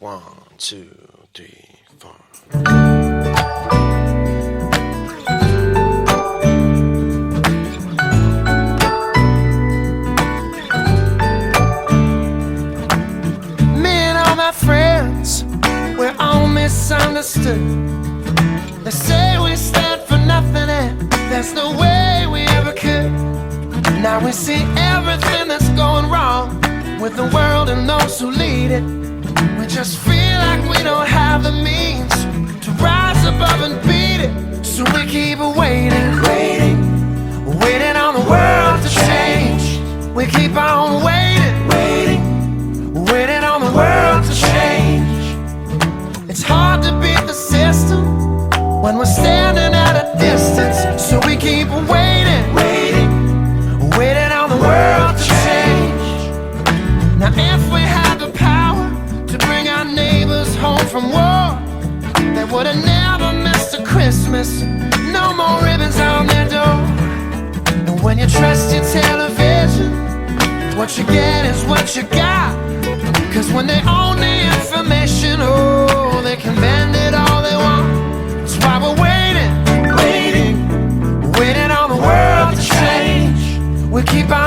1, 2, 3, 4. Me and all my friends, we're all misunderstood. They say we stand for nothing and there's no way we ever could. Now we see everything that's going wrong with the world and those who lead it. We just feel like we don't have the means to rise above and beat it. So we keep waiting, waiting on the world to change. We keep on waiting on the world to change. It's hard to beat the system when we're standing at a distance. So we keep waiting on the world to change. Now if we had the power to bring our neighbors home from war, they would have never missed a Christmas. No more ribbons on their door. And when you trust your television, what you get is what you got. Cause when they own the information, oh, they can bend it all they want. That's why we're waiting on the world to change. We keep on